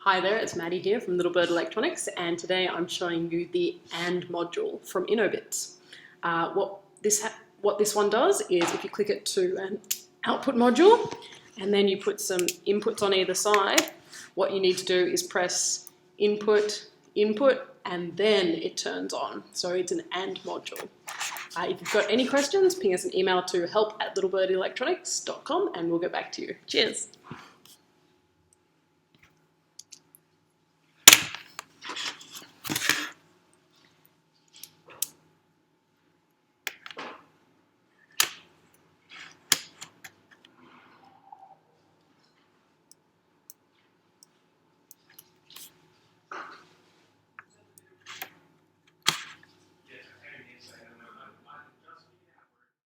Hi there, it's Maddie here from Little Bird Electronics, and today I'm showing you the AND module from Inno Bits. What this one does is if you click it to an output module and then you put some inputs on either side, what you need to do is press input, input, and then it turns on. So it's an AND module. If you've got any questions, ping us an email to help@littlebirdelectronics.com and we'll get back to you. Cheers!